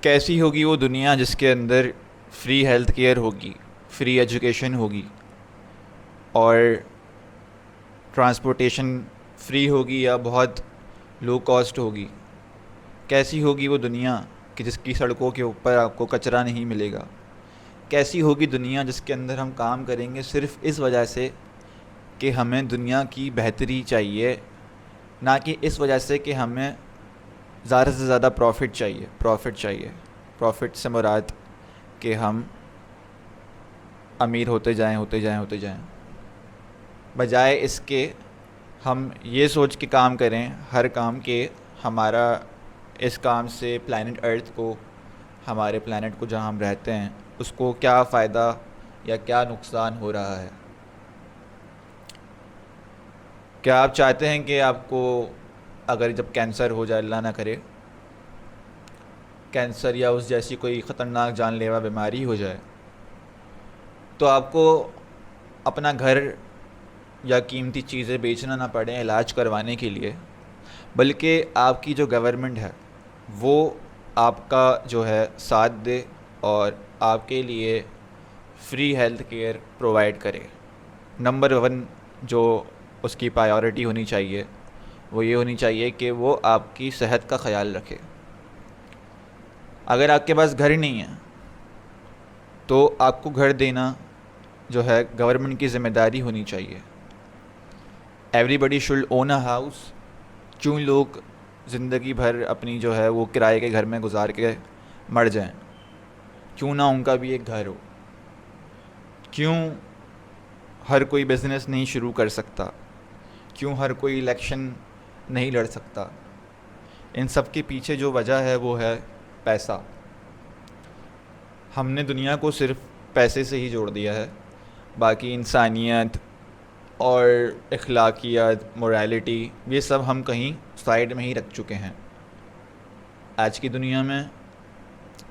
कैसी होगी वो दुनिया जिसके अंदर फ्री हेल्थ केयर होगी, फ्री एजुकेशन होगी और ट्रांसपोर्टेशन फ्री होगी या बहुत लो कॉस्ट होगी। कैसी होगी वो दुनिया कि जिसकी सड़कों के ऊपर आपको कचरा नहीं मिलेगा। कैसी होगी दुनिया जिसके अंदर हम काम करेंगे सिर्फ़ इस वजह से कि हमें दुनिया की बेहतरी चाहिए, ना कि इस वजह से कि हमें ज़्यादा से ज़्यादा प्रॉफिट से मुराद कि हम अमीर होते जाएं बजाय इसके हम ये सोच के काम करें हर काम के हमारा इस काम से प्लैनेट अर्थ को, हमारे प्लैनेट को जहाँ हम रहते हैं, उसको क्या फ़ायदा या क्या नुकसान हो रहा है। क्या आप चाहते हैं कि आपको अगर जब कैंसर हो जाए, अल्लाह ना करे, कैंसर या उस जैसी कोई ख़तरनाक जानलेवा बीमारी हो जाए, तो आपको अपना घर या कीमती चीज़ें बेचना ना पड़े इलाज करवाने के लिए, बल्कि आपकी जो गवर्नमेंट है वो आपका जो है साथ दे और आपके लिए फ्री हेल्थ केयर प्रोवाइड करे। नंबर वन जो उसकी प्रायोरिटी होनी चाहिए वो ये होनी चाहिए कि वो आपकी सेहत का ख़याल रखे। अगर आपके पास घर नहीं है तो आपको घर देना जो है गवर्नमेंट की ज़िम्मेदारी होनी चाहिए। Everybody should own a house. क्यों लोग ज़िंदगी भर अपनी जो है वो किराए के घर में गुजार के मर जाएं? क्यों ना उनका भी एक घर हो? क्यों हर कोई बिज़नेस नहीं शुरू कर सकता? क्यों हर कोई इलेक्शन नहीं लड़ सकता? इन सब के पीछे जो वजह है वो है पैसा। हमने दुनिया को सिर्फ पैसे से ही जोड़ दिया है, बाकी इंसानियत और अखलाकियात, मोरालिटी, ये सब हम कहीं साइड में ही रख चुके हैं। आज की दुनिया में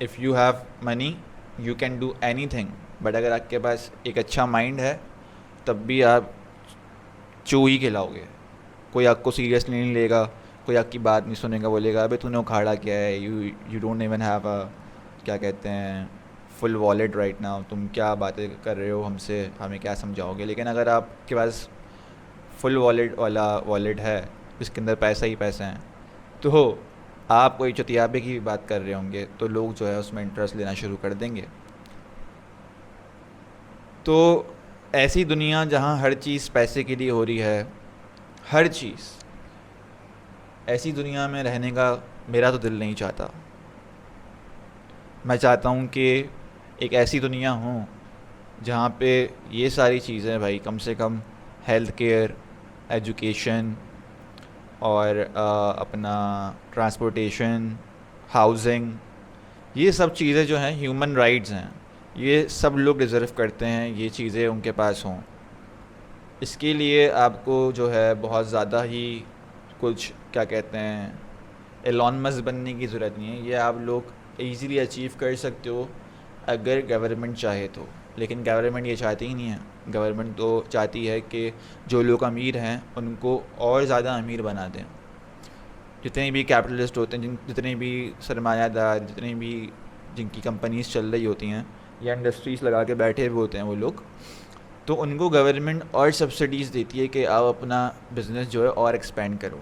if you have money you can do any thing, but अगर आपके पास एक अच्छा माइंड है तब भी आप चू ही खिलाओगे। कोई आपको सीरियसली नहीं लेगा, कोई आपकी बात नहीं सुनेगा, बोलेगा अबे तूने उखाड़ा क्या है, you don't even have a क्या कहते हैं फुल वॉलेट राइट नाउ, तुम क्या बातें कर रहे हो हमसे, हमें क्या समझाओगे। लेकिन अगर आपके पास फुल वॉलेट वाला वॉलेट है जिसके अंदर पैसा ही पैसा है, तो आप कोई चतियाबे की भी बात कर रहे होंगे तो लोग जो है उसमें इंटरेस्ट लेना शुरू कर देंगे। तो ऐसी दुनिया जहाँ हर चीज़ पैसे के लिए हो रही है, हर चीज़, ऐसी दुनिया में रहने का मेरा तो दिल नहीं चाहता। मैं चाहता हूँ कि एक ऐसी दुनिया हो जहाँ पे ये सारी चीज़ें भाई कम से कम हेल्थ केयर, एजुकेशन और अपना ट्रांसपोर्टेशन, हाउसिंग, ये सब चीज़ें जो हैं ह्यूमन राइट्स हैं, ये सब लोग डिज़र्व करते हैं ये चीज़ें उनके पास हों। इसके लिए आपको जो है बहुत ज़्यादा ही कुछ क्या कहते हैं एलॉन मस्क बनने की ज़रूरत नहीं है। ये आप लोग इजीली अचीव कर सकते हो अगर गवर्नमेंट चाहे तो। लेकिन गवर्नमेंट ये चाहती ही नहीं है। गवर्नमेंट तो चाहती है कि जो लोग अमीर हैं उनको और ज़्यादा अमीर बना दें। जितने भी कैपिटलिस्ट होते हैं, जितने भी सरमायादार, जितने भी जिनकी कंपनीज चल रही होती हैं या इंडस्ट्रीज़ लगा के बैठे हुए होते हैं वो लोग, तो उनको गवर्नमेंट और सब्सिडीज़ देती है कि आप अपना बिज़नेस जो है और एक्सपेंड करो।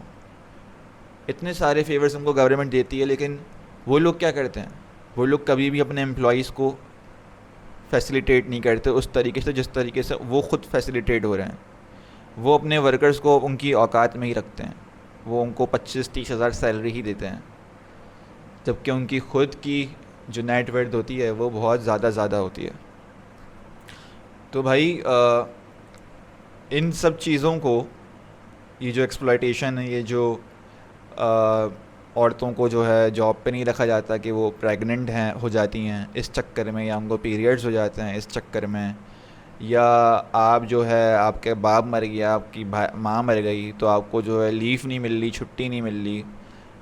इतने सारे फेवर्स उनको गवर्नमेंट देती है, लेकिन वो लोग क्या करते हैं, वो लोग कभी भी अपने एम्प्लॉइज़ को फैसिलिटेट नहीं करते उस तरीके से जिस तरीके से वो ख़ुद फैसिलिटेट हो रहे हैं। वो अपने वर्कर्स को उनकी औकात में ही रखते हैं, वो उनको 25-30 हज़ार सैलरी ही देते हैं, जबकि उनकी ख़ुद की जो नेट वर्थ होती है वो बहुत ज़्यादा होती है। तो भाई इन सब चीज़ों को, ये जो एक्सप्लॉयटेशन है, ये जो औरतों को जो है जॉब पे नहीं रखा जाता कि वो प्रेग्नेंट हैं हो जाती हैं इस चक्कर में, या उनको पीरियड्स हो जाते हैं इस चक्कर में, या आप जो है आपके बाप मर गया, आपकी माँ मर गई तो आपको जो है लीव नहीं मिल रही, छुट्टी नहीं मिल रही,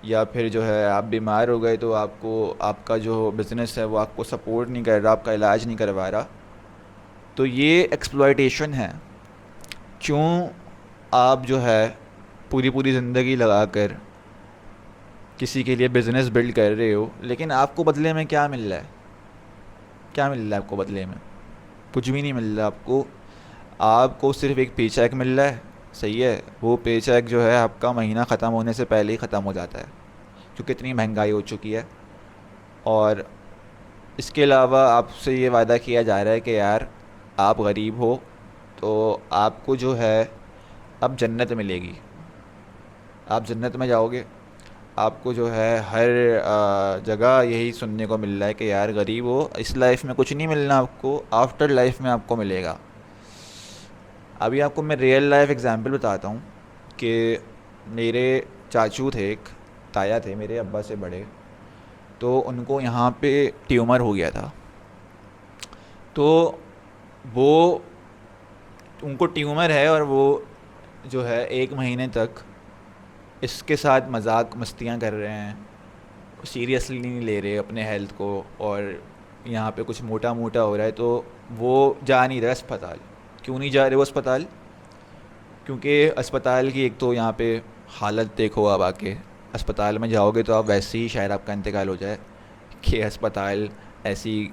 या फिर जो है आप बीमार हो गए तो आपको आपका जो बिज़नेस है वो आपको सपोर्ट नहीं कर रहा, आपका इलाज नहीं करवा रहा, तो ये एक्सप्लॉयटेशन है। क्यों आप जो है पूरी ज़िंदगी लगा कर किसी के लिए बिज़नेस बिल्ड कर रहे हो, लेकिन आपको बदले में क्या मिल रहा है? क्या मिल रहा है आपको बदले में? कुछ भी नहीं मिल रहा आपको। आपको सिर्फ एक पे चेक मिल रहा है, सही है। वो पे चेक जो है आपका महीना ख़त्म होने से पहले ही ख़त्म हो जाता है, क्योंकि इतनी महंगाई हो चुकी है। और इसके अलावा आपसे ये वादा किया जा रहा है कि यार आप गरीब हो तो आपको जो है अब जन्नत मिलेगी। आप जन्नत में जाओगे, आपको जो है हर जगह यही सुनने को मिल रहा है कि यार गरीब हो, इस लाइफ में कुछ नहीं मिलना आपको, आफ्टर लाइफ में आपको मिलेगा। अभी आपको मैं रियल लाइफ एग्जांपल बताता हूँ कि मेरे चाचू थे, एक ताया थे मेरे अब्बा से बड़े, तो उनको यहाँ पे ट्यूमर हो गया था। तो वो उनको ट्यूमर है और वो जो है 1 महीने तक इसके साथ मजाक मस्तियाँ कर रहे हैं, सीरियसली नहीं ले रहे अपने हेल्थ को। और यहाँ पे कुछ मोटा मोटा हो रहा है तो वो जा नहीं रहा अस्पताल। क्यों नहीं जा रहे वो अस्पताल? क्योंकि अस्पताल की एक तो यहाँ पे हालत देखो, आप आके अस्पताल में जाओगे तो आप वैसे ही शायद आपका इंतकाल हो जाए, कि अस्पताल ऐसी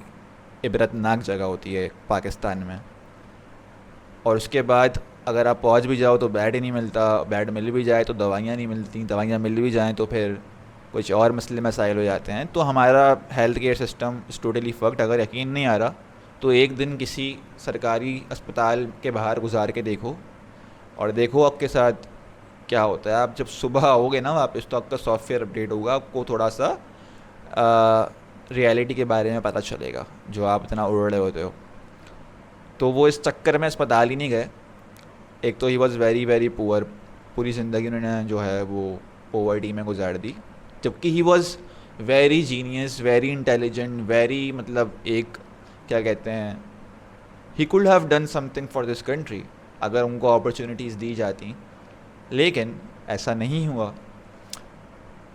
इबरतनाक जगह होती है पाकिस्तान में। और उसके बाद अगर आप पहुंच भी जाओ तो बेड ही नहीं मिलता, बेड मिल भी जाए तो दवाइयाँ नहीं मिलती, दवाइयाँ मिल भी जाएँ तो फिर कुछ और मसले मसाइल हो जाते हैं। तो हमारा health care system is totally fucked. अगर यकीन नहीं आ रहा तो एक दिन किसी सरकारी अस्पताल के बाहर गुजार के देखो, और देखो आपके साथ क्या होता है। आप जब सुबह आओगे ना वापस तो आपका सॉफ्टवेयर अपडेट होगा, आपको थोड़ा सा रियलिटी के बारे में पता चलेगा जो आप इतना उड़ रहे होते हो। तो वो इस चक्कर में अस्पताल ही नहीं गए। एक तो he was very very poor, पूरी ज़िंदगी उन्होंने जो है वो पोवर्टी में गुजार दी, जबकि he was very genius, very intelligent, very मतलब एक क्या कहते हैं, he could have done something for this country अगर उनको अपॉर्चुनिटीज़ दी जाती। लेकिन ऐसा नहीं हुआ।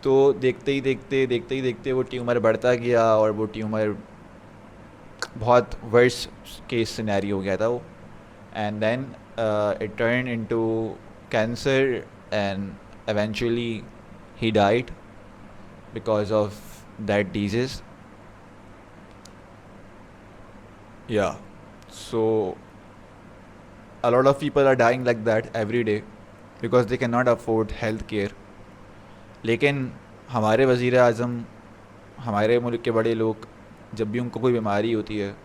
तो देखते ही देखते वो ट्यूमर बढ़ता गया, और वो ट्यूमर बहुत वर्स केस सिनेरियो हो गया था वो। And then it turn into cancer, and eventually he died because of that disease. Yeah, so a lot of people are dying like that every day because they cannot afford health care. लेकिन हमारे वज़ीर आज़म, हमारे मुल्क के बड़े लोग, जब भी उनको कोई बीमारी होती है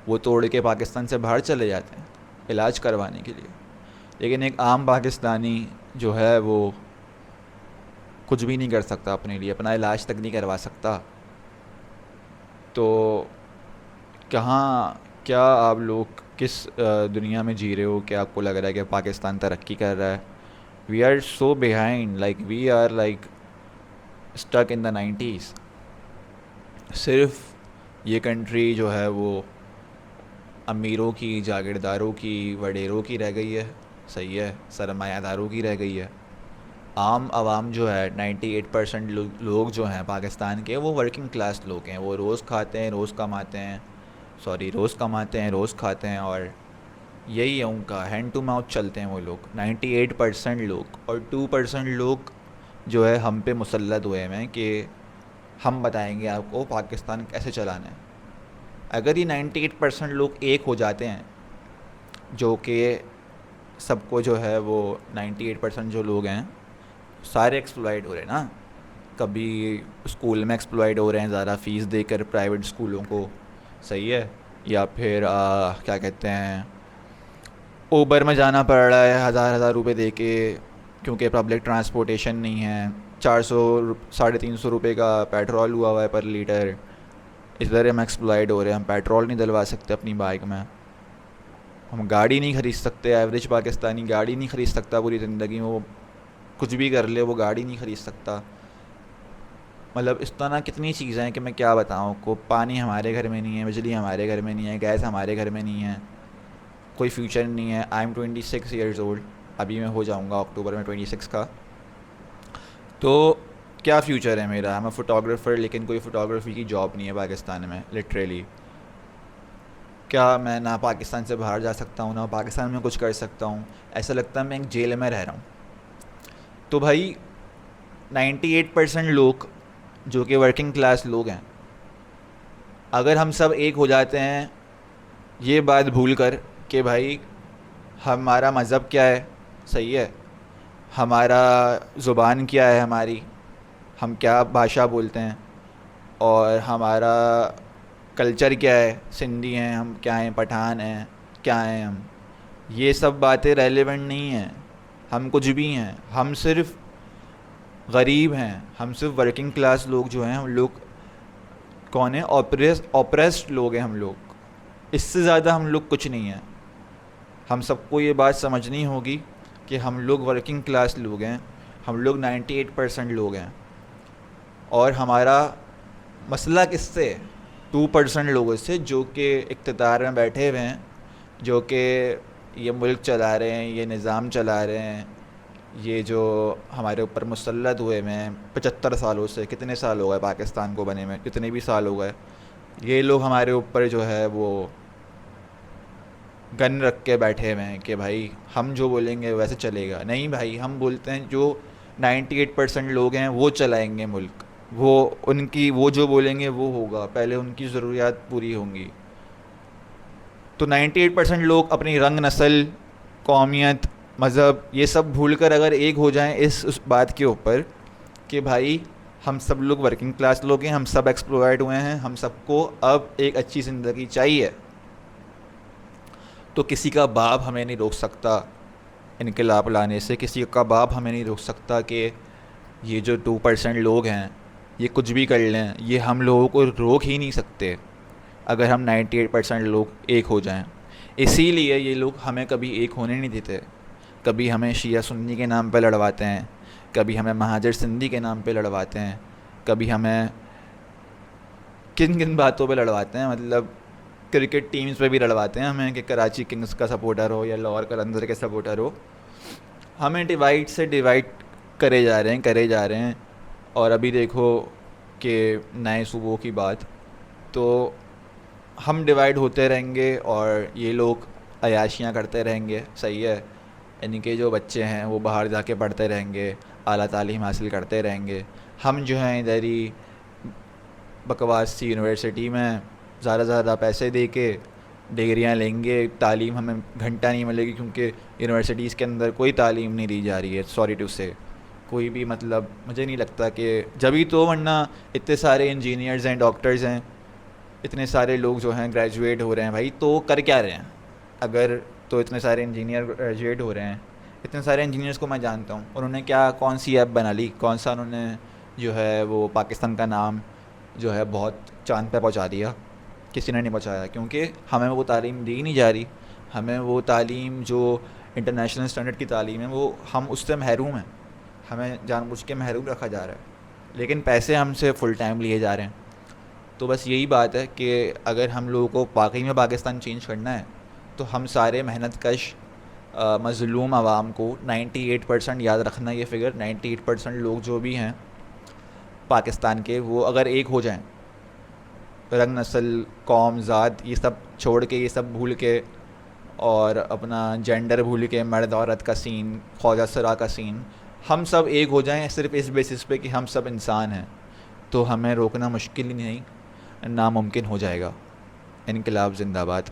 वो तोड़ के पाकिस्तान से बाहर चले जाते हैं इलाज करवाने के लिए। लेकिन एक आम पाकिस्तानी जो है वो कुछ भी नहीं कर सकता अपने लिए, अपना इलाज तक नहीं करवा सकता। तो कहाँ, क्या आप लोग किस दुनिया में जी रहे हो? क्या आपको लग रहा है कि पाकिस्तान तरक्की कर रहा है? We are so behind, like we are like stuck in the 90s। सिर्फ ये कंट्री जो है वो अमीरों की, जागीरदारों की, वडेरों की रह गई है, सही है, सरमायादारों की रह गई है। आम आवाम जो है 98% लोग जो हैं पाकिस्तान के, वो वर्किंग क्लास लोग हैं। वो रोज़ खाते हैं, रोज़ कमाते हैं, रोज़ कमाते हैं, रोज़ खाते हैं, और यही है उनका, हैंड टू माउथ चलते हैं वो लोग 98% लोग। और 2% लोग जो है हम पे मुसल्लत हुए हैं कि हम बताएंगे आपको पाकिस्तान कैसे चलाना है। अगर ये 98% लोग एक हो जाते हैं, जो कि सबको जो है वो 98% जो लोग हैं सारे एक्सप्लॉइट हो रहे हैं ना। कभी स्कूल में एक्सप्लॉइट हो रहे हैं ज़्यादा फ़ीस देकर प्राइवेट स्कूलों को, सही है, या फिर क्या कहते हैं, ऊबर में जाना पड़ रहा है हज़ार रुपए दे के, क्योंकि पब्लिक ट्रांसपोर्टेशन नहीं है। 400 350 रुपये का पेट्रोल हुआ हुआ है पर लीटर। इधर हम एक्सप्लॉइट हो रहे हैं, हम पेट्रोल नहीं डलवा सकते अपनी बाइक में, हम गाड़ी नहीं ख़रीद सकते। एवरेज पाकिस्तानी गाड़ी नहीं ख़रीद सकता पूरी ज़िंदगी में, वो कुछ भी कर ले वो गाड़ी नहीं ख़रीद सकता। मतलब इस तरह कितनी चीज़ें हैं कि मैं क्या बताऊँ आपको। पानी हमारे घर में नहीं है, बिजली हमारे घर में नहीं है, गैस हमारे घर में नहीं है, कोई फ्यूचर नहीं है। आई एम 26 ईयर्स ओल्ड, अभी मैं हो जाऊँगा अक्टूबर में 26 का। तो क्या फ्यूचर है मेरा? मैं फ़ोटोग्राफ़र, लेकिन कोई फ़ोटोग्राफ़ी की जॉब नहीं है पाकिस्तान में लिटरली। क्या मैं ना पाकिस्तान से बाहर जा सकता हूँ, ना पाकिस्तान में कुछ कर सकता हूँ। ऐसा लगता है मैं एक जेल में रह रहा हूँ। तो भाई 98% लोग जो कि वर्किंग क्लास लोग हैं, अगर हम सब एक हो जाते हैं ये बात भूल कर कि भाई हमारा मज़हब क्या है, सही है, हमारा ज़ुबान क्या है, हमारी हम क्या भाषा बोलते हैं, और हमारा कल्चर क्या है, सिंधी हैं हम, क्या हैं, पठान हैं, क्या हैं हम, ये सब बातें रेलेवेंट नहीं हैं। हम कुछ भी हैं, हम सिर्फ गरीब हैं, हम सिर्फ वर्किंग क्लास लोग जो हैं, हम लोग कौन है, ऑप्रेस्ड लोग हैं हम लोग, इससे ज़्यादा हम लोग कुछ नहीं हैं। हम सबको ये बात समझनी होगी कि हम लोग वर्किंग क्लास लोग हैं, हम लोग 98% लोग हैं, और हमारा मसला किससे है, 2% लोगों से जो कि इक़्तिदार में बैठे हुए हैं, जो कि ये मुल्क चला रहे हैं, ये निज़ाम चला रहे हैं, ये जो हमारे ऊपर मुसल्लत हुए हुए हैं 75 सालों से, कितने साल हो गए पाकिस्तान को बने में, कितने भी साल हो गए, ये लोग हमारे ऊपर जो है वो गन रख के बैठे हुए हैं कि भाई हम जो बोलेंगे वैसे चलेगा। नहीं भाई, हम बोलते हैं जो 98% लोग हैं वो चलाएंगे मुल्क, वो जो बोलेंगे वो होगा, पहले उनकी ज़रूरियात पूरी होंगी। तो 98% लोग अपनी रंग, नस्ल, कौमियत, मज़हब ये सब भूल कर अगर एक हो जाएं उस बात के ऊपर कि भाई हम सब लोग वर्किंग क्लास लोग हैं, हम सब एक्सप्लॉयट हुए हैं, हम सबको अब एक अच्छी ज़िंदगी चाहिए, तो किसी का बाप हमें नहीं रोक सकता इनकलाब लाने से, किसी का बाप हमें नहीं रोक सकता कि ये जो 2% लोग हैं ये कुछ भी कर लें, ये हम लोगों को रोक ही नहीं सकते अगर हम 98% लोग एक हो जाएं। इसीलिए ये लोग हमें कभी एक होने नहीं देते, कभी हमें शिया सुन्नी के नाम पे लड़वाते हैं, कभी हमें महाजर सिंधी के नाम पे लड़वाते हैं, कभी हमें किन किन बातों पे लड़वाते हैं, मतलब क्रिकेट टीम्स पे भी लड़वाते हैं हमें कि कराची किंग्स का सपोर्टर हो या लाहौर कलंदर के सपोर्टर हो। हमें डिवाइड से डिवाइड करे जा रहे हैं। और अभी देखो कि नए सूबों की बात, तो हम डिवाइड होते रहेंगे और ये लोग अयाशियाँ करते रहेंगे, सही है, इनके जो बच्चे हैं वो बाहर जाके पढ़ते रहेंगे, आला तालीम हासिल करते रहेंगे, हम जो हैं इधर ही बकवास सी यूनिवर्सिटी में ज़्यादा पैसे दे के डिग्रियाँ लेंगे, तालीम हमें घंटा नहीं मिलेगी क्योंकि यूनिवर्सिटीज़ के अंदर कोई तालीम नहीं दी जा रही है, सॉरी टू से, कोई भी, मतलब मुझे नहीं लगता कि जभी तो, वरना इतने सारे इंजीनियर्स हैं, डॉक्टर्स हैं, इतने सारे लोग जो हैं ग्रेजुएट हो रहे हैं भाई, तो कर क्या रहे हैं अगर, तो इतने सारे इंजीनियर ग्रेजुएट हो रहे हैं, इतने सारे इंजीनियर्स को मैं जानता हूँ, उन्होंने क्या, कौन सी ऐप बना ली, कौन सा उन्होंने जो है वो पाकिस्तान का नाम जो है बहुत चांद पे पहुँचा दिया, किसी ने नहीं पहुँचाया, क्योंकि हमें वो तालीम दी नहीं जा रही, हमें वो तालीम जो इंटरनेशनल स्टैंडर्ड की तालीम है वो हम उससे महरूम हैं, हमें जानबूझ के महरूम रखा जा रहा है, लेकिन पैसे हमसे फुल टाइम लिए जा रहे हैं। तो बस यही बात है कि अगर हम लोगों को वाकई में पाकिस्तान चेंज करना है तो हम सारे मेहनत कश मज़लूम आवाम को 98%, याद रखना ये फ़िगर, 98% लोग जो भी हैं पाकिस्तान के, वो अगर एक हो जाएं, रंग, नस्ल, कौम, ज़ात ये सब छोड़ के, ये सब भूल के, और अपना जेंडर भूल के, मर्द औरत का सीन, ख्वाजा सरा का सीन, हम सब एक हो जाएं सिर्फ इस बेसिस पे कि हम सब इंसान हैं, तो हमें रोकना मुश्किल ही नहीं, नामुमकिन हो जाएगा। इनकलाब ज़िंदाबाद।